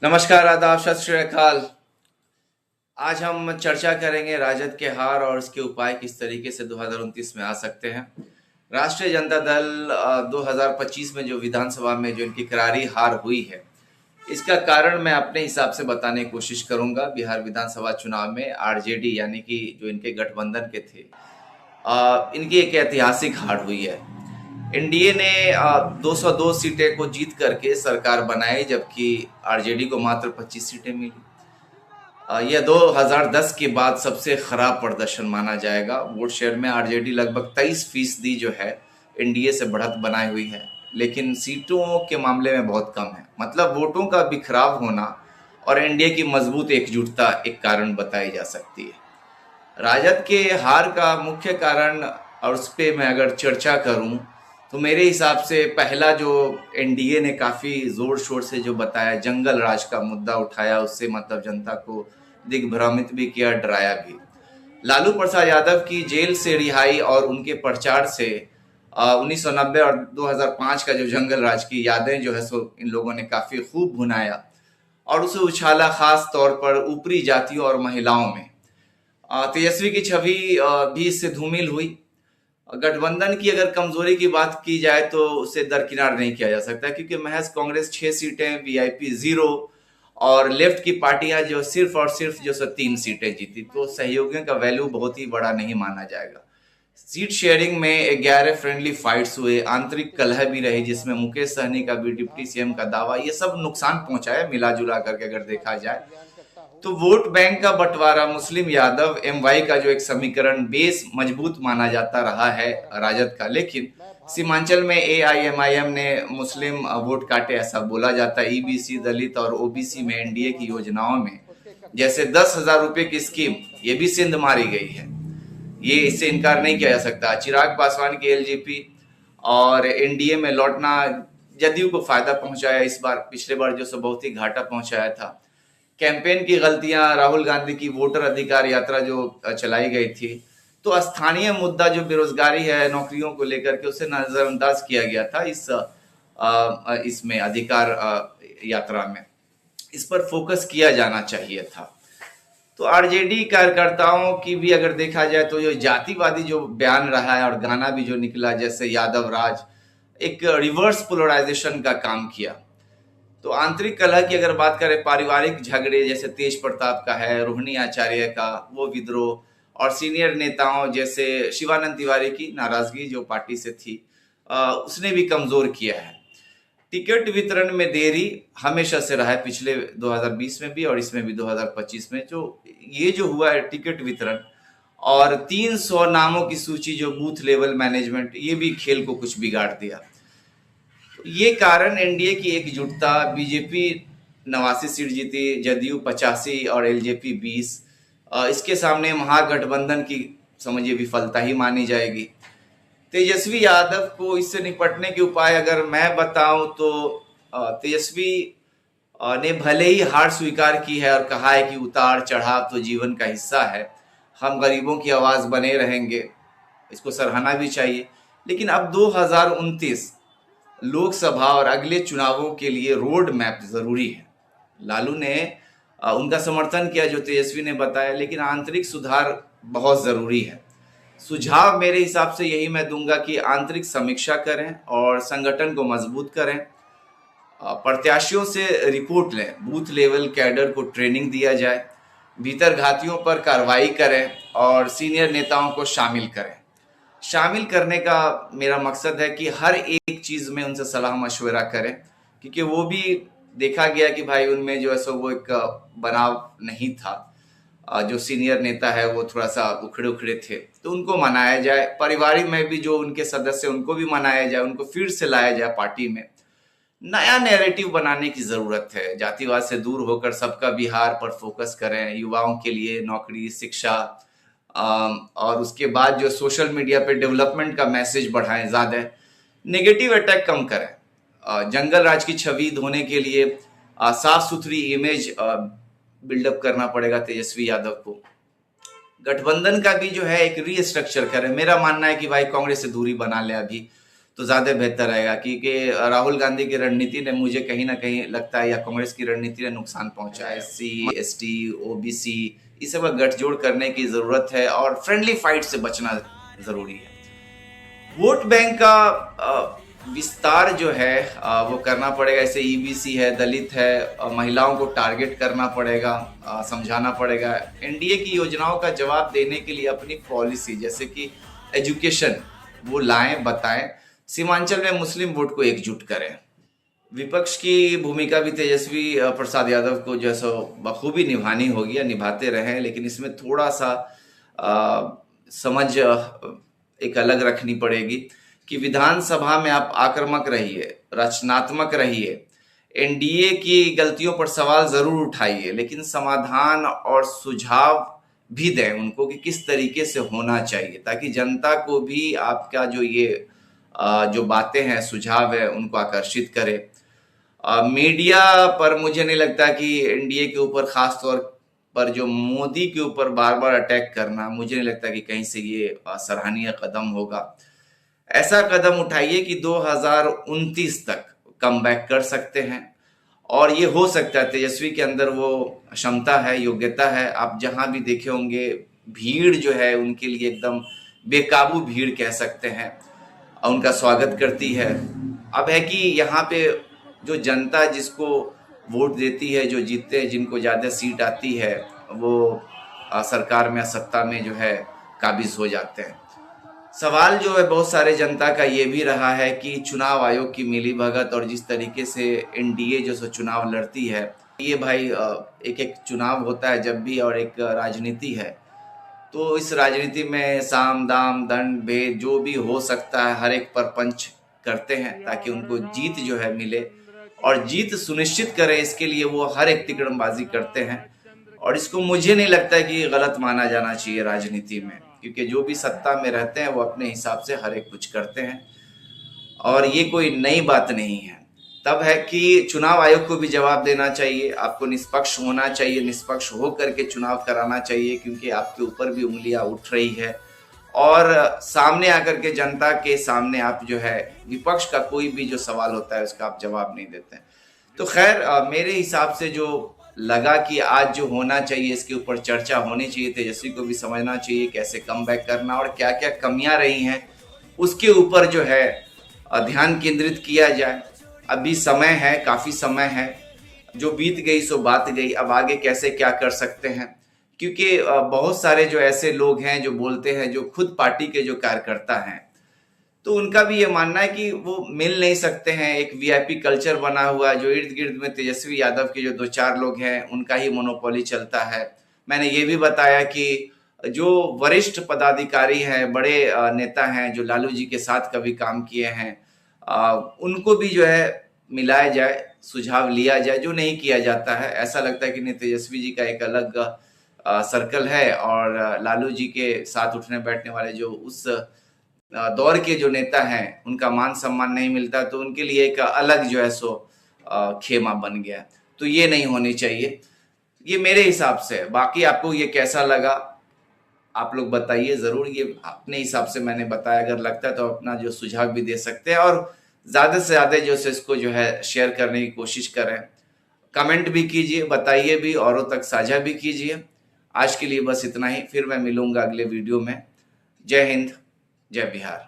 नमस्कार, आदाब, सत श्री अकाल। आज हम चर्चा करेंगे राजद के हार और इसके उपाय किस तरीके से 2029 में आ सकते हैं। राष्ट्रीय जनता दल 2025 में जो विधानसभा में जो इनकी करारी हार हुई है, इसका कारण मैं अपने हिसाब से बताने की कोशिश करूंगा। बिहार विधानसभा चुनाव में आरजेडी यानी कि जो इनके गठबंधन के थे, इनकी एक ऐतिहासिक हार हुई है। एनडीए ने 202 सीटें को जीत करके सरकार बनाई, जबकि आरजेडी को मात्र 25 सीटें मिली। यह 2010 के बाद सबसे खराब प्रदर्शन माना जाएगा। वोट शेयर में आरजेडी लगभग 23% जो है एनडीए से बढ़त बनाई हुई है, लेकिन सीटों के मामले में बहुत कम है। मतलब वोटों का बिखराव होना और एनडीए की मजबूत एकजुटता एक कारण बताई जा सकती है। राजद के हार का मुख्य कारण, और उस पर मैं अगर चर्चा करूं, तो मेरे हिसाब से पहला जो एनडीए ने काफी जोर शोर से जो बताया, जंगल राज का मुद्दा उठाया, उससे मतलब जनता को दिग्भ्रमित भी किया, डराया भी। लालू प्रसाद यादव की जेल से रिहाई और उनके प्रचार से 1990 और 2005 का जो जंगल राज की यादें जो है सो इन लोगों ने काफी खूब भुनाया और उसे उछाला, खास तौर पर ऊपरी जातियों और महिलाओं में। तेजस्वी की छवि भी इससे धूमिल हुई। गठबंधन की अगर कमजोरी की बात की जाए तो उसे दरकिनार नहीं किया जा सकता, क्योंकि महज कांग्रेस 6 सीटें, वीआईपी 0 और लेफ्ट की पार्टियां जो सिर्फ और सिर्फ जो 3 सीटें जीती, तो सहयोगियों का वैल्यू बहुत ही बड़ा नहीं माना जाएगा। सीट शेयरिंग में 11 फ्रेंडली फाइट्स हुए, आंतरिक कलह भी रही, जिसमें मुकेश सहनी का भी डिप्टी सीएम का दावा, ये सब नुकसान पहुंचाया मिला जुला करके अगर देखा जाए तो। वोट बैंक का बंटवारा, मुस्लिम यादव एमवाई का जो एक समीकरण बेस मजबूत माना जाता रहा है राजद का, लेकिन सीमांचल में एआईएमआईएम ने मुस्लिम वोट काटे, ऐसा बोला जाता है। ईबीसी, दलित और ओबीसी में एनडीए की योजनाओं में जैसे 10,000 रुपए की स्कीम, ये भी सिंध मारी गई है, ये इससे इनकार नहीं किया जा सकता। चिराग पासवान की एलजेपी और एनडीए में लौटना जदयू को फायदा पहुंचाया इस बार, पिछले बार जो सो बहुत ही घाटा पहुंचाया था। कैंपेन की गलतियां, राहुल गांधी की वोटर अधिकार यात्रा जो चलाई गई थी, तो स्थानीय मुद्दा जो बेरोजगारी है, नौकरियों को लेकर के, उसे नजरअंदाज किया गया था इसमें अधिकार यात्रा में। इस पर फोकस किया जाना चाहिए था। तो आरजेडी कार्यकर्ताओं की भी अगर देखा जाए तो जो जातिवादी जो बयान रहा है और गाना भी जो निकला, जैसे यादव राज, एक रिवर्स पोलराइजेशन का काम किया। तो आंतरिक कलह की अगर बात करें, पारिवारिक झगड़े जैसे तेज प्रताप का है, रोहिणी आचार्य का वो विद्रोह, और सीनियर नेताओं जैसे शिवानंद तिवारी की नाराजगी जो पार्टी से थी, उसने भी कमजोर किया है। टिकट वितरण में देरी हमेशा से रहा है, पिछले 2020 में भी और इसमें भी 2025 में। जो ये जो हुआ है टिकट वितरण और 300 नामों की सूची, जो बूथ लेवल मैनेजमेंट, ये भी खेल को कुछ बिगाड़ दिया। ये कारण एनडीए की एकजुटता, बीजेपी 89 सीट जीती, जदयू 85 और एलजेपी 20, इसके सामने महागठबंधन की समझिए विफलता ही मानी जाएगी। तेजस्वी यादव को इससे निपटने के उपाय अगर मैं बताऊं तो तेजस्वी ने भले ही हार स्वीकार की है और कहा है कि उतार चढ़ाव तो जीवन का हिस्सा है, हम गरीबों की आवाज बने रहेंगे, इसको सराहना भी चाहिए। लेकिन अब 2029 लोकसभा और अगले चुनावों के लिए रोड मैप जरूरी है। लालू ने उनका समर्थन किया जो तेजस्वी ने बताया, लेकिन आंतरिक सुधार बहुत जरूरी है। सुझाव मेरे हिसाब से यही मैं दूंगा कि आंतरिक समीक्षा करें और संगठन को मजबूत करें, प्रत्याशियों से रिपोर्ट लें, बूथ लेवल कैडर को ट्रेनिंग दिया जाए, भीतर घातियों पर कार्रवाई करें और सीनियर नेताओं को शामिल करें। शामिल करने का मेरा मकसद है कि हर एक चीज में उनसे सलाह मशवरा करें, क्योंकि वो भी देखा गया कि भाई उनमें जो है सो वो एक बनाव नहीं था। जो सीनियर नेता है वो थोड़ा सा उखड़े उखड़े थे, तो उनको मनाया जाए। परिवार में भी जो उनके सदस्य, उनको भी मनाया जाए, उनको फिर से लाया जाए पार्टी में। नया नैरेटिव बनाने की जरूरत है, जातिवाद से दूर होकर सबका बिहार पर फोकस करें, युवाओं के लिए नौकरी, शिक्षा, और उसके बाद जो सोशल मीडिया पे डेवलपमेंट का मैसेज बढ़ाएं, ज्यादा नेगेटिव अटैक कम करें। जंगल राज की छवि धोने के लिए साफ सुथरी इमेज बिल्डअप करना पड़ेगा तेजस्वी यादव को। गठबंधन का भी जो है एक रीस्ट्रक्चर करें। मेरा मानना है कि भाई कांग्रेस से दूरी बना ले अभी, तो ज़्यादा बेहतर रहेगा, क्योंकि राहुल गांधी की रणनीति ने मुझे कहीं ना कहीं लगता है, या कांग्रेस की रणनीति ने नुकसान पहुंचा है। SC ST OBC इस सब का गठजोड़ करने की ज़रूरत है और फ्रेंडली फाइट से बचना ज़रूरी है। वोट बैंक का विस्तार जो है वो करना पड़ेगा। ऐसे EBC है, दलित है, महिलाओं को टारगेट करना पड़ेगा, समझाना पड़ेगा। NDA की योजनाओं का जवाब देने के लिए अपनी पॉलिसी जैसे कि एजुकेशन वो लाएं, बताएं। सीमांचल में मुस्लिम वोट को एकजुट करें। विपक्ष की भूमिका भी तेजस्वी प्रसाद यादव को जैसा बखूबी निभानी होगी या निभाते रहे, लेकिन इसमें थोड़ा सा समझ एक अलग रखनी पड़ेगी कि विधानसभा में आप आक्रामक रहिए, रचनात्मक रहिए, NDA की गलतियों पर सवाल जरूर उठाइए, लेकिन समाधान और सुझाव भी दें उनको कि किस तरीके से होना चाहिए, ताकि जनता को भी आपका जो ये जो बातें हैं, सुझाव है, उनको आकर्षित करे। मीडिया पर मुझे नहीं लगता कि NDA के ऊपर खास तौर पर जो मोदी के ऊपर बार बार अटैक करना, मुझे नहीं लगता कि कहीं से ये सराहनीय कदम होगा। ऐसा कदम उठाइए कि 2029 तक कम बैक कर सकते हैं, और ये हो सकता है। तेजस्वी के अंदर वो क्षमता है, योग्यता है। आप जहां भी देखे होंगे भीड़ जो है उनके लिए एकदम बेकाबू भीड़ कह सकते हैं, उनका स्वागत करती है। अब है कि यहाँ पे जो जनता जिसको वोट देती है, जो जीतते हैं, जिनको ज़्यादा सीट आती है, वो सरकार में, सत्ता में जो है काबिज हो जाते हैं। सवाल जो है बहुत सारे जनता का ये भी रहा है कि चुनाव आयोग की मिलीभगत और जिस तरीके से NDA जो चुनाव लड़ती है, ये भाई एक एक चुनाव होता है जब भी, और एक राजनीति है, तो इस राजनीति में साम दाम दंड भेद जो भी हो सकता है हर एक पर पंच करते हैं, ताकि उनको जीत जो है मिले, और जीत सुनिश्चित करें इसके लिए वो हर एक तिकड़मबाजी करते हैं। और इसको मुझे नहीं लगता कि गलत माना जाना चाहिए राजनीति में, क्योंकि जो भी सत्ता में रहते हैं वो अपने हिसाब से हर एक कुछ करते हैं, और ये कोई नई बात नहीं है। तब है कि चुनाव आयोग को भी जवाब देना चाहिए, आपको निष्पक्ष होना चाहिए, निष्पक्ष हो करके चुनाव कराना चाहिए, क्योंकि आपके ऊपर भी उंगलियां उठ रही है, और सामने आकर के जनता के सामने आप जो है विपक्ष का कोई भी जो सवाल होता है उसका आप जवाब नहीं देते हैं। तो खैर मेरे हिसाब से जो लगा कि आज जो होना चाहिए इसके ऊपर चर्चा होनी चाहिए, तेजस्वी को भी समझना चाहिए कैसे कम बैक करना और क्या क्या कमियां रही हैं उसके ऊपर जो है ध्यान केंद्रित किया जाए। अभी समय है, काफी समय है, जो बीत गई सो बात गई, अब आगे कैसे क्या कर सकते हैं, क्योंकि बहुत सारे जो ऐसे लोग हैं जो बोलते हैं, जो खुद पार्टी के जो कार्यकर्ता हैं, तो उनका भी ये मानना है कि वो मिल नहीं सकते हैं। एक VIP कल्चर बना हुआ है, जो इर्द गिर्द में तेजस्वी यादव के जो 2-4 लोग हैं उनका ही मोनोपोली चलता है। मैंने ये भी बताया कि जो वरिष्ठ पदाधिकारी हैं, बड़े नेता हैं, जो लालू जी के साथ कभी काम किए हैं, उनको भी जो है मिलाया जाए, सुझाव लिया जाए, जो नहीं किया जाता है। ऐसा लगता है कि नहीं, तेजस्वी जी का एक अलग सर्कल है, और लालू जी के साथ उठने बैठने वाले जो उस दौर के जो नेता हैं उनका मान सम्मान नहीं मिलता, तो उनके लिए एक अलग जो है सो खेमा बन गया। तो ये नहीं होनी चाहिए, ये मेरे हिसाब से। बाकी आपको ये कैसा लगा आप लोग बताइए जरूर। ये अपने हिसाब से मैंने बताया, अगर लगता है तो अपना जो सुझाव भी दे सकते हैं, और ज्यादा से ज्यादा जो है इसको जो है शेयर करने की कोशिश करें। कमेंट भी कीजिए, बताइए भी, औरों तक साझा भी कीजिए। आज के लिए बस इतना ही, फिर मैं मिलूंगा अगले वीडियो में। जय हिंद, जय बिहार।